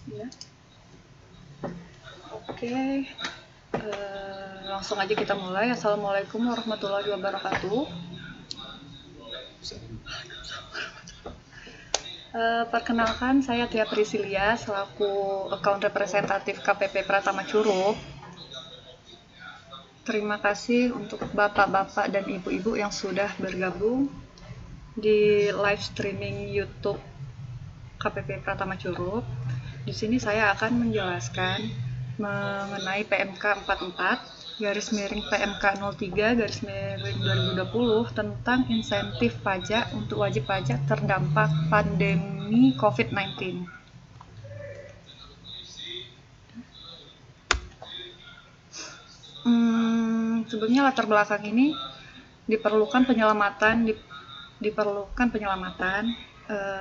Ya. Oke, langsung aja kita mulai. Assalamualaikum warahmatullahi wabarakatuh. Perkenalkan, saya Tia Priscilia selaku account representatif KPP Pratama Curug. Terima kasih untuk bapak-bapak dan ibu-ibu yang sudah bergabung di live streaming YouTube KPP Pratama Curug. Di sini saya akan menjelaskan mengenai PMK 44 garis miring PMK 03 garis miring 2020 tentang insentif pajak untuk wajib pajak terdampak pandemi COVID-19. Sebelumnya latar belakang ini diperlukan penyelamatan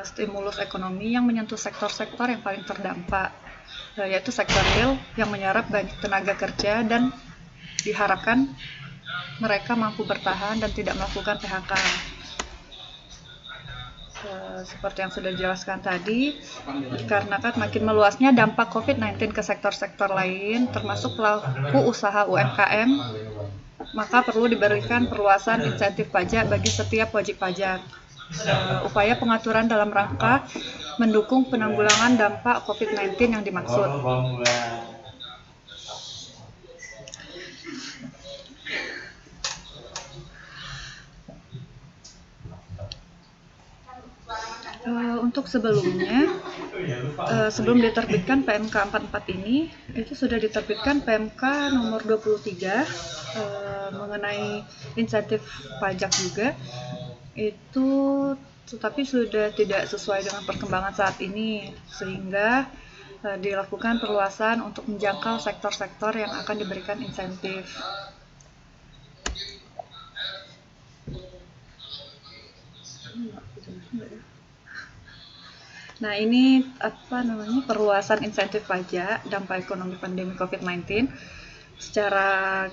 stimulus ekonomi yang menyentuh sektor-sektor yang paling terdampak, yaitu sektor real yang menyerap banyak tenaga kerja dan diharapkan mereka mampu bertahan dan tidak melakukan PHK. Seperti yang sudah dijelaskan tadi, dikarenakan makin meluasnya dampak COVID-19 ke sektor-sektor lain, termasuk pelaku usaha UMKM, maka perlu diberikan perluasan insentif pajak bagi setiap wajib pajak. Upaya pengaturan dalam rangka mendukung penanggulangan dampak COVID-19 yang dimaksud. Untuk sebelumnya, sebelum diterbitkan PMK 44 ini, itu sudah diterbitkan PMK nomor 23 mengenai insentif pajak juga. Itu tetapi sudah tidak sesuai dengan perkembangan saat ini, sehingga dilakukan perluasan untuk menjangkau sektor-sektor yang akan diberikan insentif. Nah, ini perluasan insentif pajak dampak ekonomi pandemi COVID-19 secara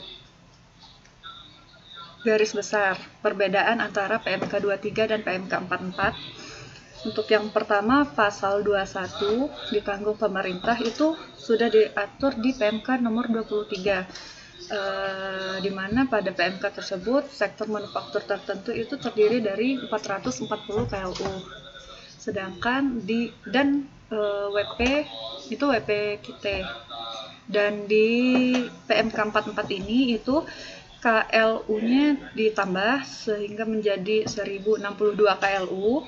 garis besar. Perbedaan antara PMK 23 dan PMK 44. Untuk yang pertama, pasal 21 ditanggung pemerintah itu sudah diatur di PMK nomor 23. Di mana pada PMK tersebut sektor manufaktur tertentu itu terdiri dari 440 KLU. Sedangkan WP itu WP kita. Dan di PMK 44 ini itu KLU-nya ditambah sehingga menjadi 1062 KLU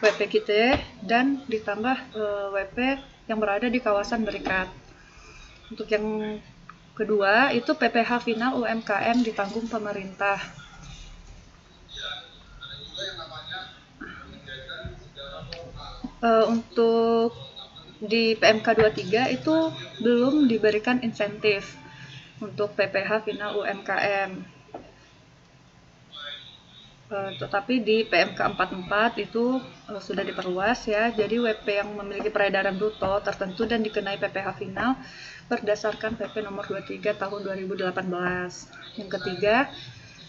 WP kita dan ditambah WP yang berada di kawasan berikat. Untuk yang kedua itu PPh final UMKM ditanggung pemerintah. Untuk di PMK 23 itu belum diberikan insentif untuk PPh final UMKM. Tetapi di PMK 44 itu sudah diperluas ya. Jadi WP yang memiliki peredaran bruto tertentu dan dikenai PPh final berdasarkan PP nomor 23 tahun 2018. Yang ketiga,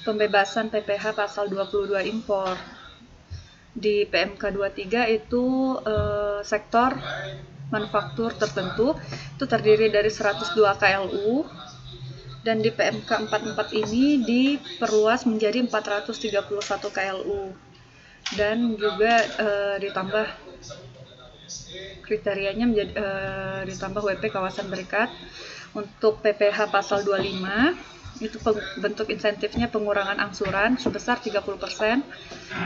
pembebasan PPh pasal 22 impor. Di PMK 23 itu sektor manufaktur tertentu itu terdiri dari 102 KLU, dan di PMK 44 ini diperluas menjadi 431 KLU, dan juga ditambah kriterianya menjadi ditambah WP kawasan berikat. Untuk PPh pasal 25 itu bentuk insentifnya pengurangan angsuran sebesar 30%.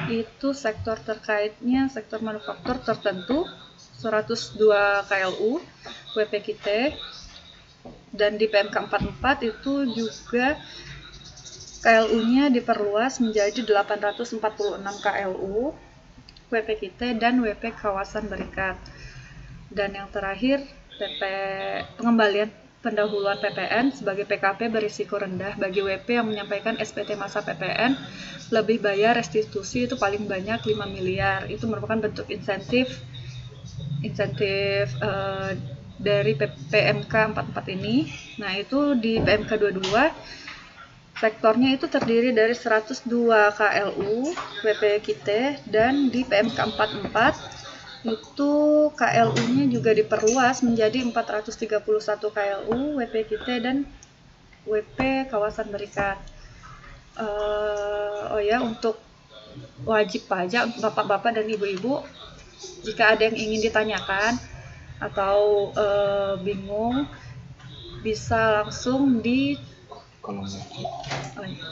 Itu sektor terkaitnya sektor manufaktur tertentu 102 KLU WP kita. Dan di PMK 44 itu juga KLU-nya diperluas menjadi 846 KLU WP kita dan WP kawasan berikat. Dan yang terakhir, pengembalian pendahuluan PPN sebagai PKP berisiko rendah bagi WP yang menyampaikan SPT masa PPN lebih bayar restitusi itu paling banyak 5 miliar. Itu merupakan bentuk insentif dari PMK 44 ini. Nah, itu di PMK 22 sektornya itu terdiri dari 102 KLU WP kita, dan di PMK 44 itu KLU-nya juga diperluas menjadi 431 KLU, WP kita dan WP kawasan berikat. Oh ya, untuk wajib pajak bapak-bapak dan ibu-ibu, jika ada yang ingin ditanyakan atau bingung, bisa langsung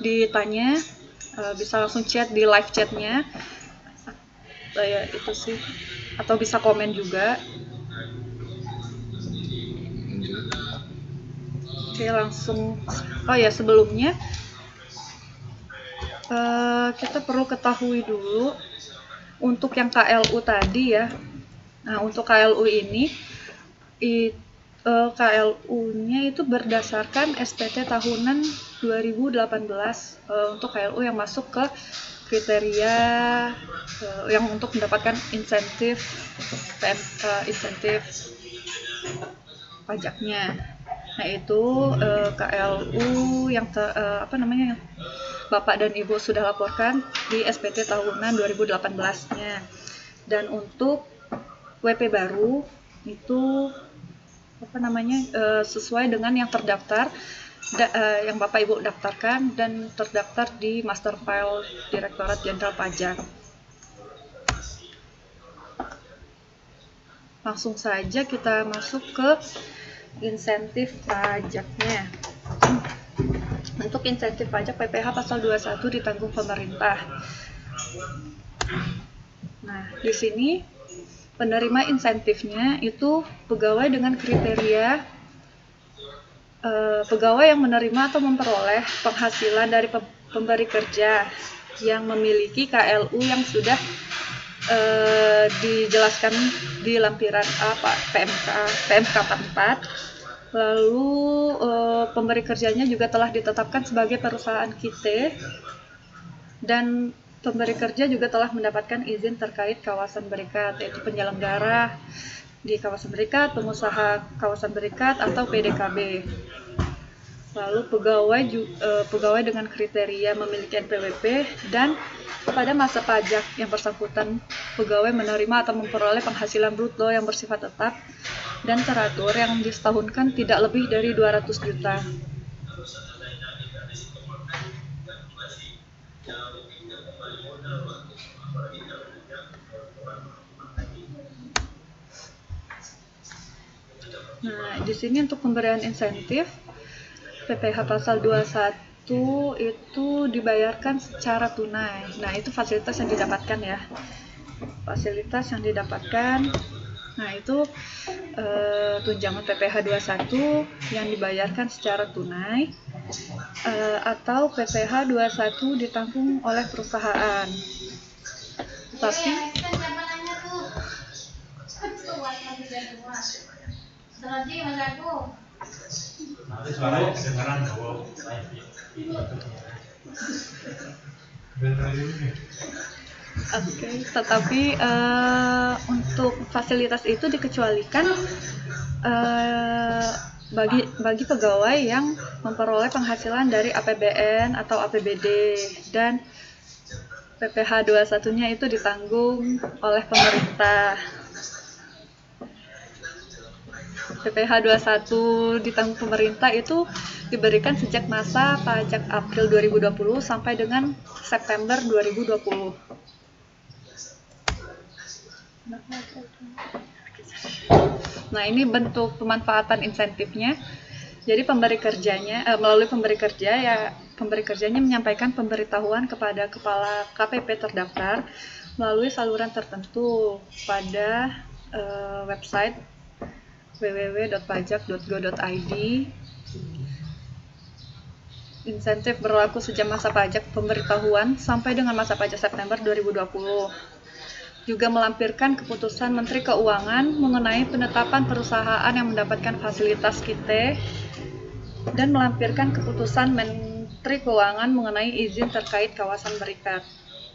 ditanya, bisa langsung chat di live chatnya, ya itu sih, atau bisa komen juga. Oke, langsung. Oh ya, sebelumnya kita perlu ketahui dulu untuk yang KLU tadi ya. Nah, untuk KLU ini KLU-nya itu berdasarkan SPT tahunan 2018 untuk KLU yang masuk ke kriteria yang untuk mendapatkan insentif pajaknya. Nah, itu KLU yang Bapak dan Ibu sudah laporkan di SPT tahunan 2018-nya. Dan untuk WP baru itu sesuai dengan yang terdaftar, yang Bapak Ibu daftarkan dan terdaftar di Master File Direktorat Jenderal Pajak. Langsung saja kita masuk ke insentif pajaknya. Untuk insentif pajak PPh pasal 21 ditanggung pemerintah. Nah, di sini penerima insentifnya itu pegawai dengan kriteria pegawai yang menerima atau memperoleh penghasilan dari pemberi kerja yang memiliki KLU yang sudah dijelaskan di lampiran PMK 44. Lalu pemberi kerjanya juga telah ditetapkan sebagai perusahaan kita, dan pemberi kerja juga telah mendapatkan izin terkait kawasan berikat, yaitu penyelenggara di kawasan berikat, pengusaha kawasan berikat, atau PDKB. Lalu pegawai dengan kriteria memiliki NPWP, dan pada masa pajak yang bersangkutan pegawai menerima atau memperoleh penghasilan bruto yang bersifat tetap dan teratur yang disetahunkan tidak lebih dari 200 juta. Nah, di sini untuk pemberian insentif PPh pasal 21 itu dibayarkan secara tunai. Nah, itu fasilitas yang didapatkan ya. Fasilitas yang didapatkan. Nah, itu tunjangan PPh 21 yang dibayarkan secara tunai, atau PPh 21 ditanggung oleh perusahaan. Tapi tetapi untuk fasilitas itu dikecualikan bagi pegawai yang memperoleh penghasilan dari APBN atau APBD, dan PPh 21-nya itu ditanggung oleh pemerintah. PPh 21 ditanggung pemerintah itu diberikan sejak masa pajak April 2020 sampai dengan September 2020. Nah, ini bentuk pemanfaatan insentifnya. Jadi melalui pemberi kerjanya menyampaikan pemberitahuan kepada kepala KPP terdaftar melalui saluran tertentu pada website www.pajak.go.id. Insentif berlaku sejak masa pajak pemberitahuan sampai dengan masa pajak September 2020. Juga melampirkan keputusan Menteri Keuangan mengenai penetapan perusahaan yang mendapatkan fasilitas kita, dan melampirkan keputusan Menteri Keuangan mengenai izin terkait kawasan berikat.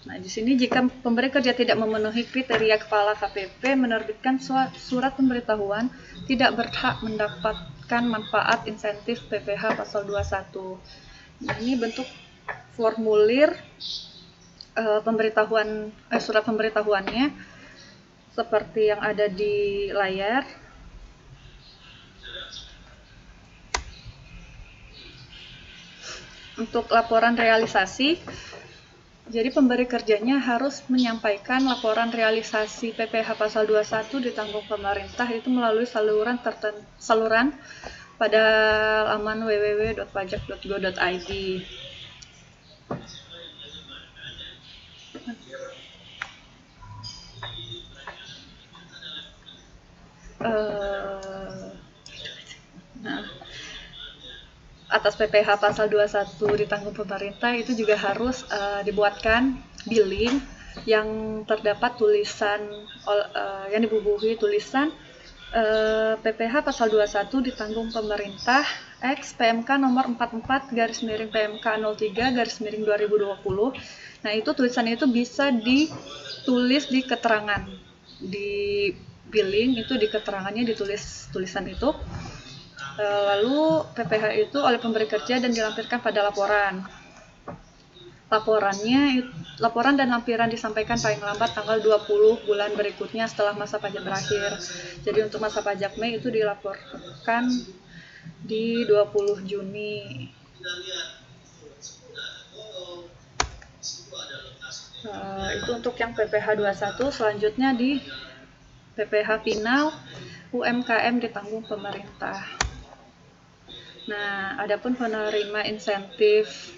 Nah, di sini jika pemberi kerja tidak memenuhi kriteria kepala KPP menerbitkan surat pemberitahuan, tidak berhak mendapatkan manfaat insentif PPh pasal 21. Nah, ini bentuk formulir surat pemberitahuannya. seperti yang ada di layar. Untuk laporan realisasi, jadi pemberi kerjanya harus menyampaikan laporan realisasi PPh pasal 21 ditanggung pemerintah itu melalui saluran pada laman www.pajak.go.id. Atas PPh pasal 21 ditanggung pemerintah itu juga harus dibuatkan billing yang terdapat tulisan yang dibubuhi tulisan PPh pasal 21 ditanggung pemerintah X PMK nomor 44 PMK 03 2020. Nah, itu tulisan itu bisa ditulis di keterangan di billing, itu di keterangannya ditulis tulisan itu. Lalu PPh itu oleh pemberi kerja dan dilampirkan pada laporan. Laporan dan lampiran disampaikan paling lambat tanggal 20 bulan berikutnya setelah masa pajak berakhir. Jadi untuk masa pajak Mei itu dilaporkan di 20 Juni. Itu untuk yang PPh 21. Selanjutnya di PPh final UMKM ditanggung pemerintah. Nah, adapun penerima insentif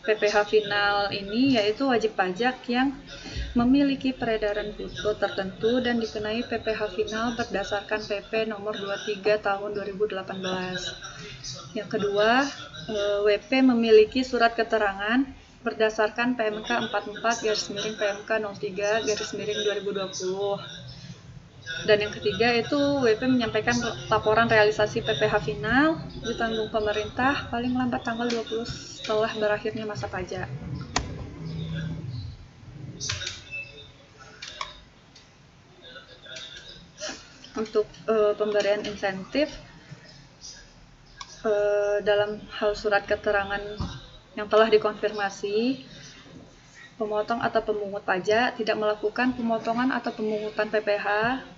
PPh final ini yaitu wajib pajak yang memiliki peredaran bruto tertentu dan dikenai PPh final berdasarkan PP nomor 23 tahun 2018. Yang kedua, WP memiliki surat keterangan berdasarkan PMK 44 PMK 03 2020. Dan yang ketiga itu WP menyampaikan laporan realisasi PPh final ditanggung pemerintah paling lambat tanggal 20 setelah berakhirnya masa pajak. Untuk pemberian insentif dalam hal surat keterangan yang telah dikonfirmasi, pemotong atau pemungut pajak tidak melakukan pemotongan atau pemungutan PPh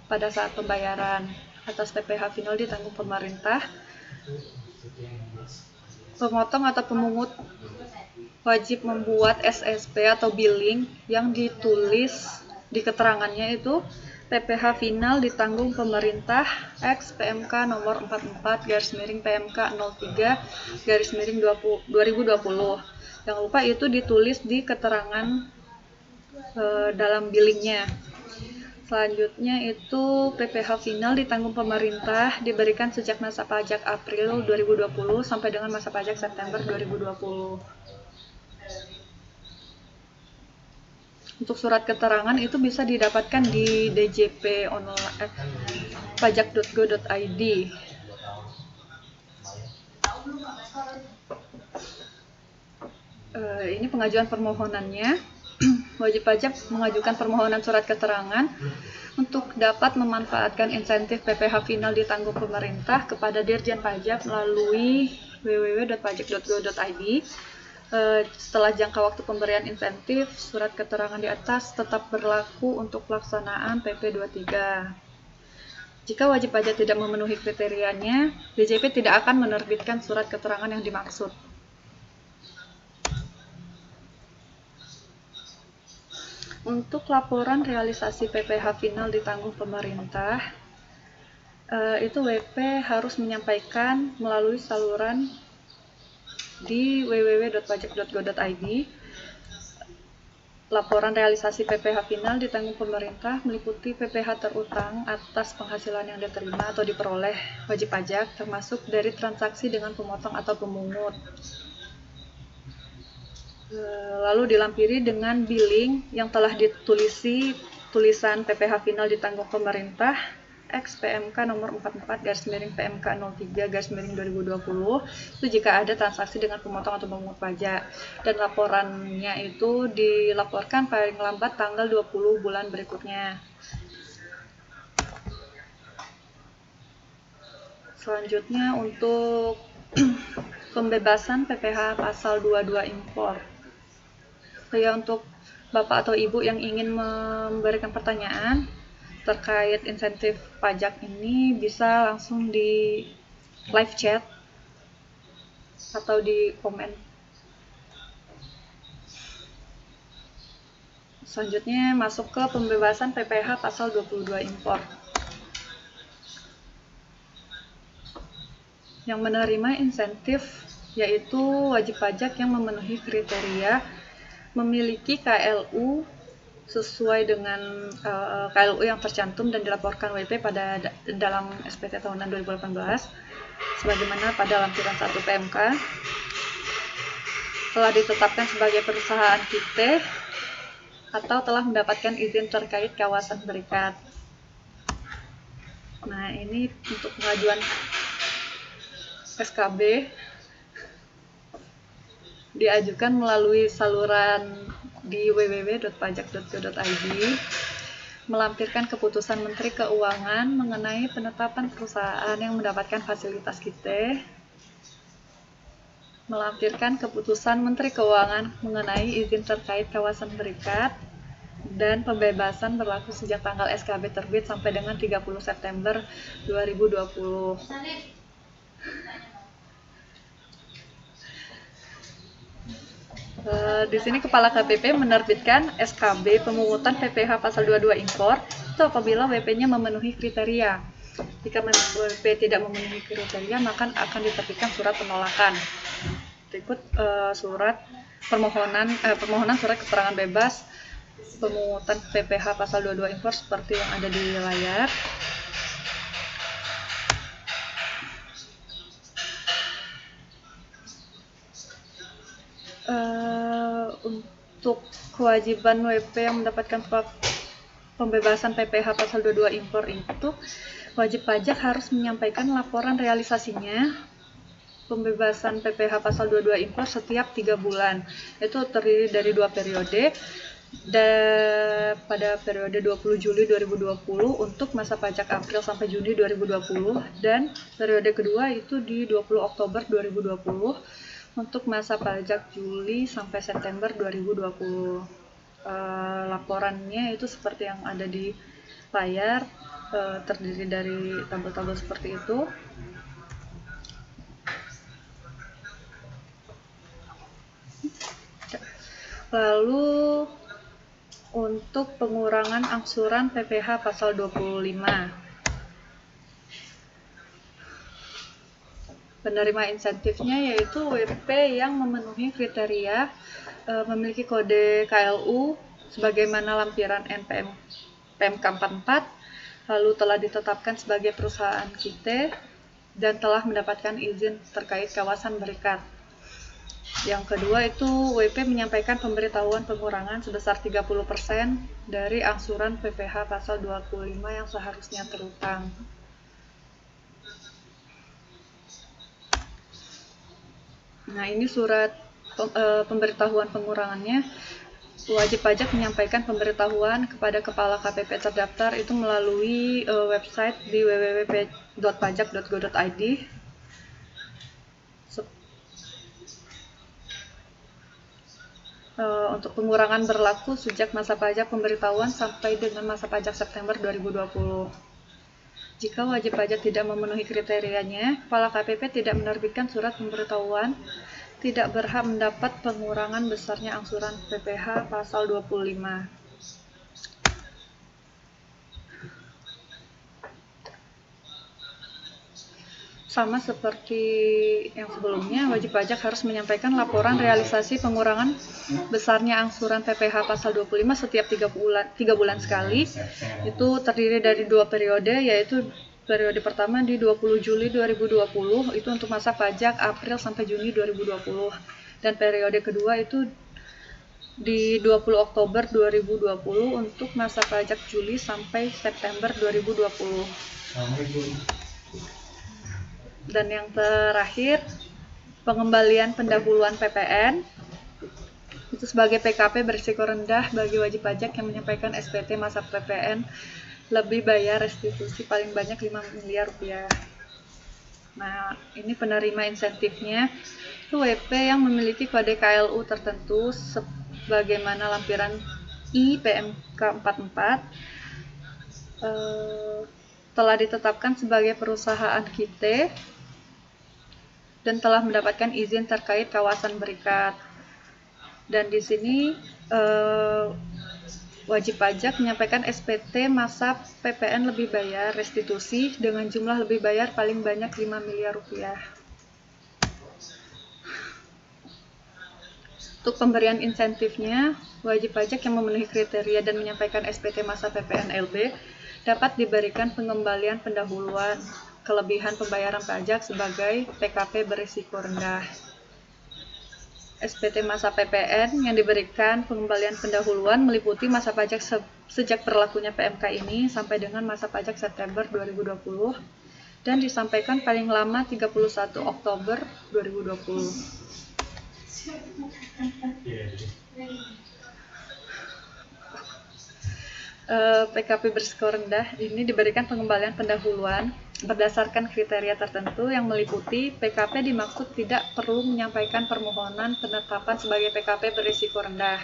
pada saat pembayaran atas PPh final ditanggung pemerintah. Pemotong atau pemungut wajib membuat SSP atau billing yang ditulis di keterangannya itu PPh final ditanggung pemerintah X PMK nomor 44 PMK 03 2020. Jangan lupa itu ditulis di keterangan dalam billingnya. Selanjutnya itu PPh final ditanggung pemerintah diberikan sejak masa pajak April 2020 sampai dengan masa pajak September 2020. Untuk surat keterangan itu bisa didapatkan di DJP online pajak.go.id. Ini pengajuan permohonannya. Wajib pajak mengajukan permohonan surat keterangan untuk dapat memanfaatkan insentif PPh final ditanggung pemerintah kepada Dirjen Pajak melalui www.pajak.go.id. Setelah jangka waktu pemberian insentif, surat keterangan di atas tetap berlaku untuk pelaksanaan PP 23. Jika wajib pajak tidak memenuhi kriterianya, DJP tidak akan menerbitkan surat keterangan yang dimaksud. Untuk laporan realisasi PPh final ditanggung pemerintah, itu WP harus menyampaikan melalui saluran di www.pajak.go.id. Laporan realisasi PPh final ditanggung pemerintah meliputi PPh terutang atas penghasilan yang diterima atau diperoleh wajib pajak, termasuk dari transaksi dengan pemotong atau pemungut. Lalu dilampiri dengan billing yang telah ditulisi tulisan PPh final ditanggung pemerintah X PMK nomor 44 PMK 03 2020 itu jika ada transaksi dengan pemotong atau pemungut pajak, dan laporannya itu dilaporkan paling lambat tanggal 20 bulan berikutnya. Selanjutnya untuk pembebasan PPh pasal 22 impor. Ya, untuk Bapak atau Ibu yang ingin memberikan pertanyaan terkait insentif pajak ini bisa langsung di live chat atau di komen. Selanjutnya masuk ke pembebasan PPh pasal 22 impor. Yang menerima insentif yaitu wajib pajak yang memenuhi kriteria memiliki KLU sesuai dengan KLU yang tercantum dan dilaporkan WP pada dalam SPT tahunan 2018 sebagaimana pada lampiran 1 PMK, telah ditetapkan sebagai perusahaan PT atau telah mendapatkan izin terkait kawasan berikat. Nah, ini untuk pengajuan SKB diajukan melalui saluran di www.pajak.go.id, melampirkan keputusan Menteri Keuangan mengenai penetapan perusahaan yang mendapatkan fasilitas KIT, melampirkan keputusan Menteri Keuangan mengenai izin terkait kawasan berikat, dan pembebasan berlaku sejak tanggal SKB terbit sampai dengan 30 September 2020. Di sini Kepala KPP menerbitkan SKB pemungutan PPh pasal 22 impor itu apabila WP-nya memenuhi kriteria. Jika WP tidak memenuhi kriteria, maka akan diterbitkan surat penolakan. Berikut surat permohonan surat keterangan bebas pemungutan PPh pasal 22 impor seperti yang ada di layar. Untuk kewajiban WP yang mendapatkan pembebasan PPh pasal 22 impor itu, wajib pajak harus menyampaikan laporan realisasinya pembebasan PPh pasal 22 impor setiap 3 bulan. Itu terdiri dari 2 periode. Pada periode 20 Juli 2020 untuk masa pajak April sampai Juni 2020, dan periode kedua itu di 20 Oktober 2020 untuk masa pajak Juli sampai September 2020. Laporannya itu seperti yang ada di layar, terdiri dari tabel-tabel seperti itu. Lalu untuk pengurangan angsuran PPh pasal 25. Penerima insentifnya yaitu WP yang memenuhi kriteria memiliki kode KLU sebagaimana lampiran NPM PMK 44, lalu telah ditetapkan sebagai perusahaan KIT dan telah mendapatkan izin terkait kawasan berikat. Yang kedua itu WP menyampaikan pemberitahuan pengurangan sebesar 30% dari angsuran PPh pasal 25 yang seharusnya terutang. Nah, ini surat pemberitahuan pengurangannya. Wajib pajak menyampaikan pemberitahuan kepada Kepala KPP terdaftar itu melalui website di www.pajak.go.id. Untuk pengurangan berlaku sejak masa pajak pemberitahuan sampai dengan masa pajak September 2020. Jika wajib pajak tidak memenuhi kriterianya, Kepala KPP tidak menerbitkan surat pemberitahuan, tidak berhak mendapat pengurangan besarnya angsuran PPh pasal 25. Sama seperti yang sebelumnya, wajib pajak harus menyampaikan laporan realisasi pengurangan besarnya angsuran PPh pasal 25 setiap 3 bulan sekali. Itu terdiri dari 2 periode, yaitu periode pertama di 20 Juli 2020 itu untuk masa pajak April sampai Juni 2020, dan periode kedua itu di 20 Oktober 2020 untuk masa pajak Juli sampai September 2020. Dan yang terakhir, pengembalian pendahuluan PPN itu sebagai PKP berisiko rendah bagi wajib pajak yang menyampaikan SPT masa PPN lebih bayar restitusi paling banyak 5 miliar rupiah. Nah, ini penerima insentifnya itu WP yang memiliki kode KLU tertentu sebagaimana lampiran I PMK 44 telah ditetapkan sebagai perusahaan KIT dan telah mendapatkan izin terkait kawasan berikat. Dan di sini wajib pajak menyampaikan SPT masa PPN lebih bayar restitusi dengan jumlah lebih bayar paling banyak 5 miliar rupiah. Untuk pemberian insentifnya, wajib pajak yang memenuhi kriteria dan menyampaikan SPT masa PPN LB dapat diberikan pengembalian pendahuluan kelebihan pembayaran pajak sebagai PKP berisiko rendah. SPT masa PPN yang diberikan pengembalian pendahuluan meliputi masa pajak sejak berlakunya PMK ini sampai dengan masa pajak September 2020 dan disampaikan paling lama 31 Oktober 2020. PKP berisiko rendah ini diberikan pengembalian pendahuluan berdasarkan kriteria tertentu yang meliputi PKP dimaksud tidak perlu menyampaikan permohonan penetapan sebagai PKP berisiko rendah.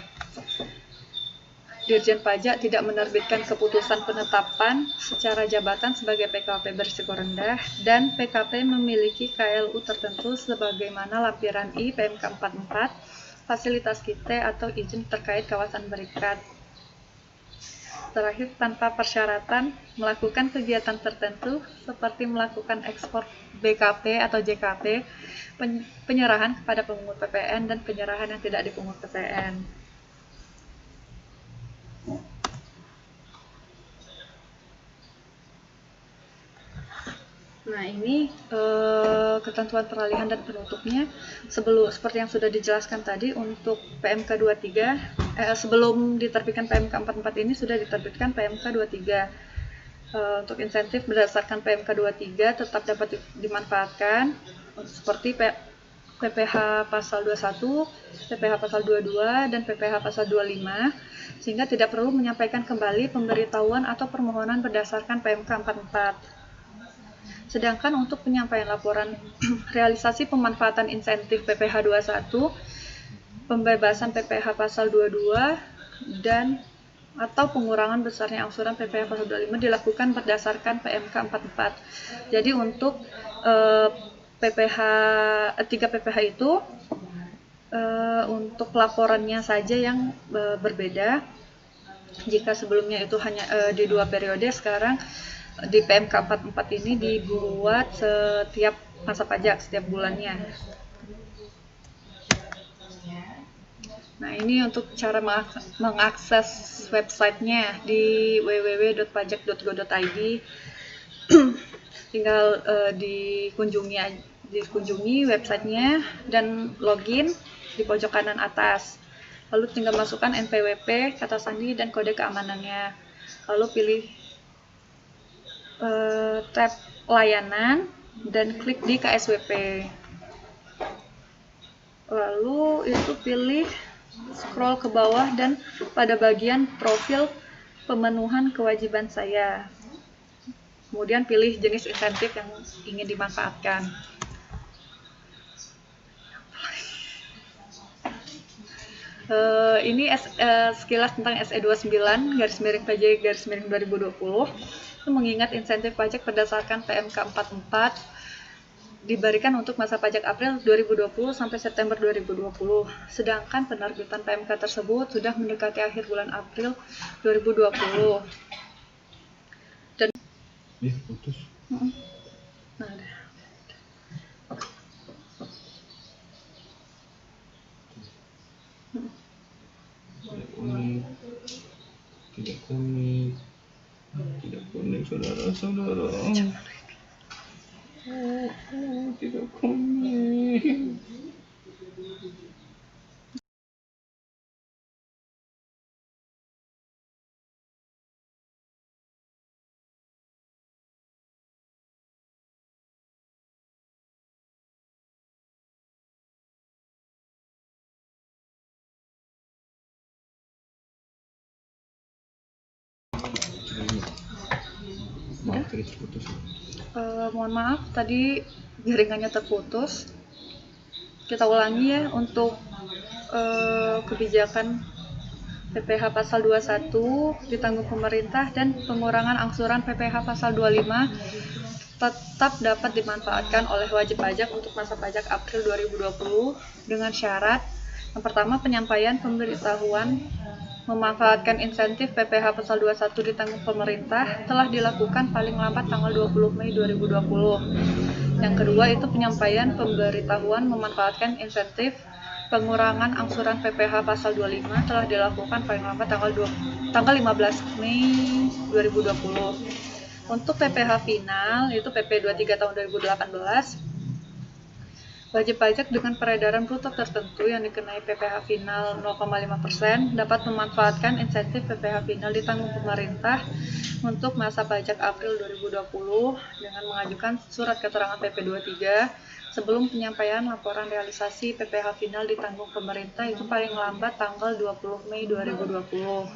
Dirjen Pajak tidak menerbitkan keputusan penetapan secara jabatan sebagai PKP berisiko rendah dan PKP memiliki KLU tertentu sebagaimana lampiran I PMK 44, fasilitas KIT atau izin terkait kawasan berikat. Terakhir, tanpa persyaratan melakukan kegiatan tertentu seperti melakukan ekspor BKP atau JKP, penyerahan kepada pemungut PPN dan penyerahan yang tidak dipungut PPN. Nah, ini ketentuan peralihan dan penutupnya. Seperti yang sudah dijelaskan tadi, untuk PMK 23, sebelum diterbitkan PMK 44 ini sudah diterbitkan PMK 23. Untuk insentif berdasarkan PMK 23 tetap dapat dimanfaatkan seperti PPh pasal 21, PPh pasal 22, dan PPh pasal 25, sehingga tidak perlu menyampaikan kembali pemberitahuan atau permohonan berdasarkan PMK 44. Sedangkan untuk penyampaian laporan realisasi pemanfaatan insentif PPh 21, pembebasan PPh pasal 22, dan atau pengurangan besarnya angsuran PPh pasal 25 dilakukan berdasarkan PMK 44. Jadi untuk PPh 3 PPh itu untuk laporannya saja yang berbeda. Jika sebelumnya itu hanya di 2 periode, sekarang di PMK 44 ini dibuat setiap masa pajak, setiap bulannya. Nah, ini untuk cara mengakses websitenya di www.pajak.go.id. Tinggal dikunjungi websitenya dan login di pojok kanan atas. Lalu tinggal masukkan NPWP, kata sandi, dan kode keamanannya. Lalu pilih tab layanan dan klik di KSWP. Lalu itu pilih scroll ke bawah dan pada bagian profil pemenuhan kewajiban saya. Kemudian pilih jenis insentif yang ingin dimanfaatkan. Ini sekilas tentang SE29/PJ/2020. Mengingat insentif pajak berdasarkan PMK 44 diberikan untuk masa pajak April 2020 sampai September 2020. Sedangkan penerbitan PMK tersebut sudah mendekati akhir bulan April 2020. Dan putus. Nah, tidak konek saudara-saudara. Tidak konek. Maaf, tadi terputus. Mohon maaf, tadi jaringannya terputus. Kita ulangi ya untuk kebijakan PPh pasal 21 ditanggung pemerintah dan pengurangan angsuran PPh pasal 25 tetap dapat dimanfaatkan oleh wajib pajak untuk masa pajak April 2020 dengan syarat yang pertama penyampaian pemberitahuan memanfaatkan insentif PPh pasal 21 ditanggung pemerintah telah dilakukan paling lambat tanggal 20 Mei 2020. Yang kedua itu penyampaian pemberitahuan memanfaatkan insentif pengurangan angsuran PPh pasal 25 telah dilakukan paling lambat tanggal 15 Mei 2020. Untuk PPh final itu PP 23 tahun 2018 wajib pajak dengan peredaran bruto tertentu yang dikenai PPh final 0,5% dapat memanfaatkan insentif PPh final ditanggung pemerintah untuk masa pajak April 2020 dengan mengajukan surat keterangan PP 23 sebelum penyampaian laporan realisasi PPh final ditanggung pemerintah itu paling lambat tanggal 20 Mei 2020.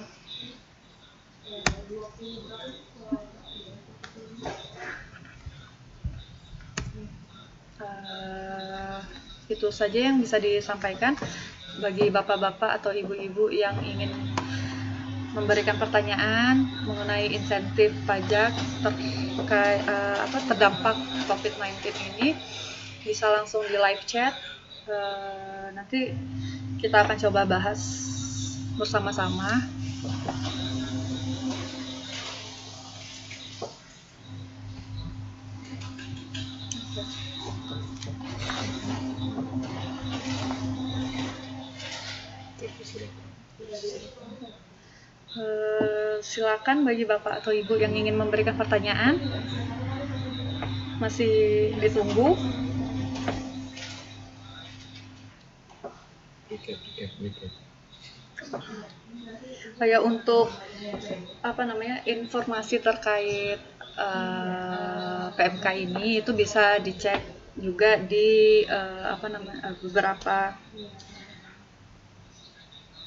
Itu saja yang bisa disampaikan bagi bapak-bapak atau ibu-ibu yang ingin memberikan pertanyaan mengenai insentif pajak terdampak COVID-19 ini bisa langsung di live chat. Nanti kita akan coba bahas bersama-sama. Silakan bagi bapak atau ibu yang ingin memberikan pertanyaan, masih ditunggu. Kayak untuk informasi terkait PMK ini itu bisa dicek juga di beberapa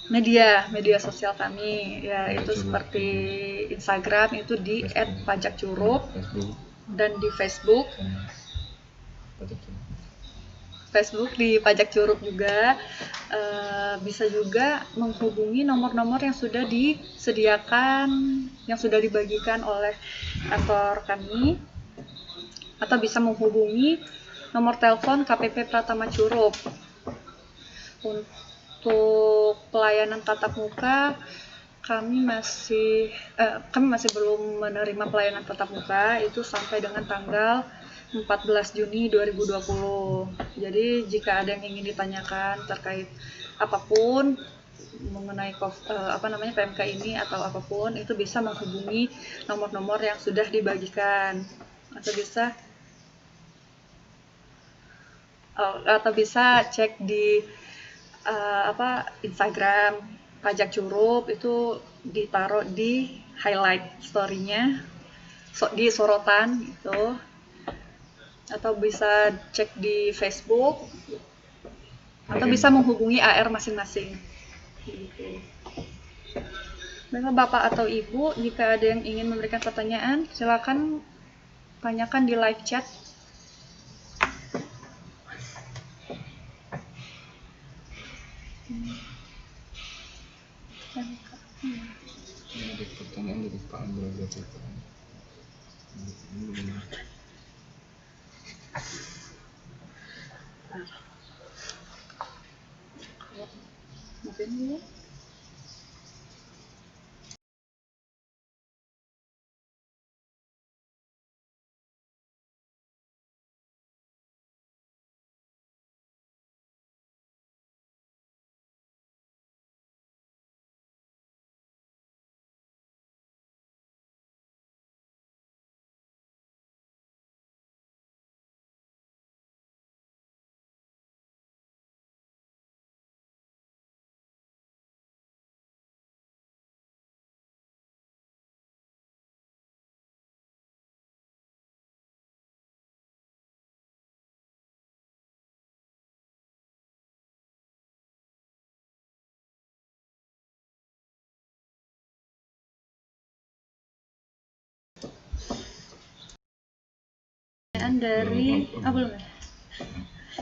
media sosial kami ya, itu seperti Instagram itu di @pajakcurup dan di Facebook di Pajak Curup juga. Bisa juga menghubungi nomor-nomor yang sudah disediakan, yang sudah dibagikan oleh kantor kami, atau bisa menghubungi nomor telepon KPP Pratama Curup. Untuk pelayanan tatap muka kami masih belum menerima pelayanan tatap muka itu sampai dengan tanggal 14 Juni 2020. Jadi jika ada yang ingin ditanyakan terkait apapun mengenai PMK ini atau apapun, itu bisa menghubungi nomor-nomor yang sudah dibagikan atau bisa cek di Instagram Pajak Curup, itu ditaruh di highlight story-nya, di sorotan gitu, atau bisa cek di Facebook, atau bisa menghubungi AR masing-masing gitu. Bapak atau Ibu, jika ada yang ingin memberikan pertanyaan, silakan tanyakan di live chat. Ada pertanyaan dari Pak Andra Gafika. Mungkin ya.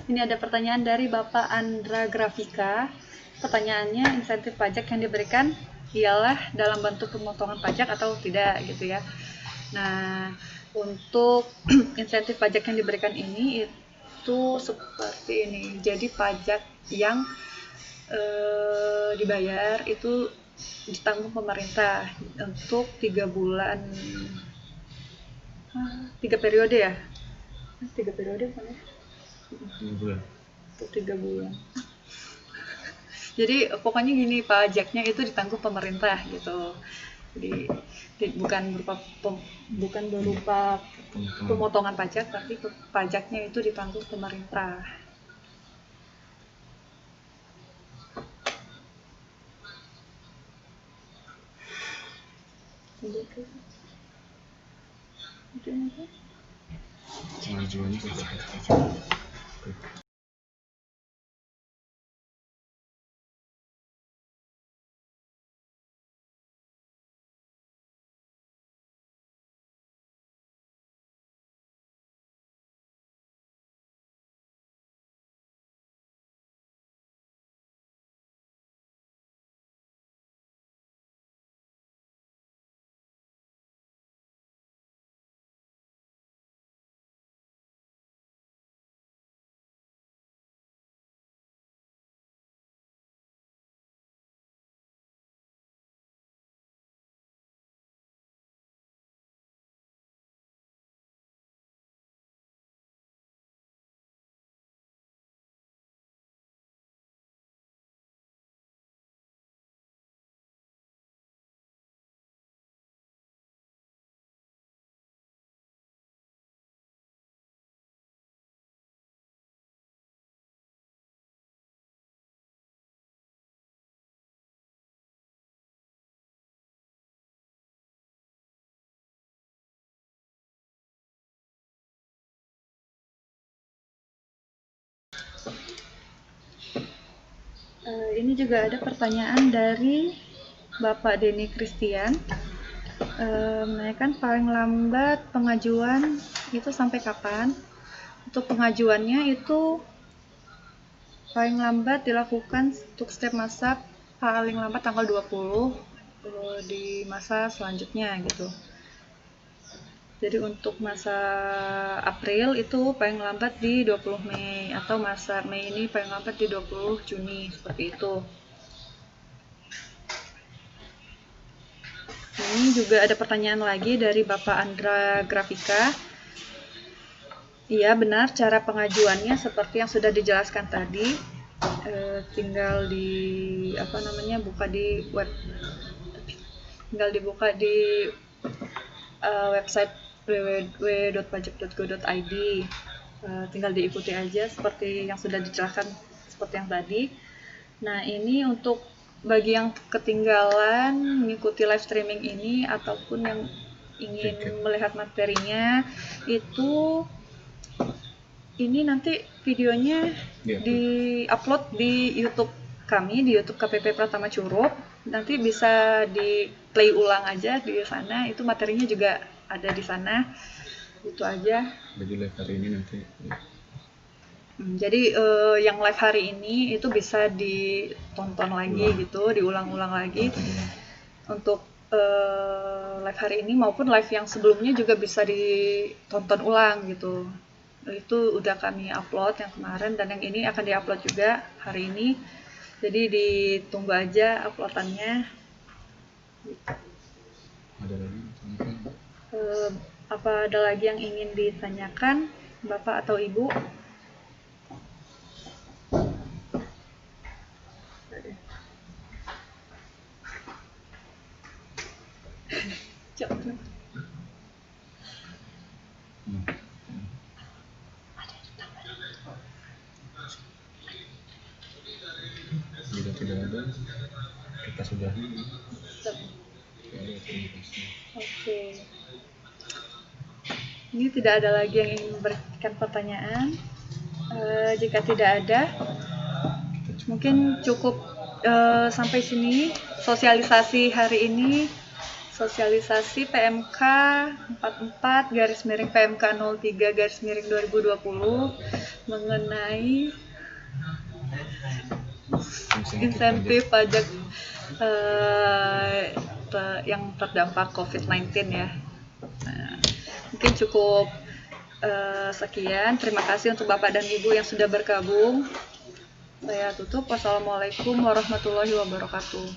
Ini ada pertanyaan dari Bapak Andra Grafika. Pertanyaannya, insentif pajak yang diberikan ialah dalam bentuk pemotongan pajak atau tidak gitu ya. Nah, untuk insentif pajak yang diberikan ini itu seperti ini. Jadi pajak yang dibayar itu ditanggung pemerintah untuk 3 bulan, 3 periode ya, 3 periode kan ya? 3 bulan. Untuk 3 bulan. Jadi pokoknya gini, pajaknya itu ditanggung pemerintah gitu. Jadi bukan berupa pemotongan pajak, tapi pajaknya itu ditanggung pemerintah. Pengajuannya Ini juga ada pertanyaan dari Bapak Denny Christian, menanyakan paling lambat pengajuan itu sampai kapan? Untuk pengajuannya itu paling lambat dilakukan untuk setiap masa paling lambat tanggal 20 di masa selanjutnya gitu. Jadi untuk masa April itu paling lambat di 20 Mei atau masa Mei ini paling lambat di 20 Juni, seperti itu. Ini juga ada pertanyaan lagi dari Bapak Andra Grafika. Iya benar, cara pengajuannya seperti yang sudah dijelaskan tadi. Tinggal buka di web, tinggal dibuka di website www.pajak.go.id. Tinggal diikuti aja seperti yang sudah dijelaskan seperti yang tadi. Nah, ini untuk bagi yang ketinggalan mengikuti live streaming ini ataupun yang ingin melihat materinya, itu ini nanti videonya di-upload di YouTube kami, di YouTube KPP Pratama Curup. Nanti bisa di play ulang aja di sana, itu materinya juga ada di sana. Itu aja. Jadi live hari ini nanti. Jadi yang live hari ini itu bisa ditonton lagi gitu, diulang-ulang lagi. Untuk live hari ini maupun live yang sebelumnya juga bisa ditonton ulang gitu. Itu udah kami upload yang kemarin dan yang ini akan diupload juga hari ini. Jadi ditunggu aja uploadannya. Ada lagi? Apa ada lagi yang ingin ditanyakan, Bapak atau Ibu? Jika tidak ada, kita sudahi. Oke. Ini tidak ada lagi yang ingin memberikan pertanyaan. Jika tidak ada, mungkin cukup sampai sini sosialisasi hari ini. Sosialisasi PMK 44 PMK 03 2020 mengenai insentif pajak yang terdampak COVID-19 ya. Nah, mungkin cukup sekian. Terima kasih untuk Bapak dan Ibu yang sudah bergabung. Saya tutup. Wassalamualaikum warahmatullahi wabarakatuh.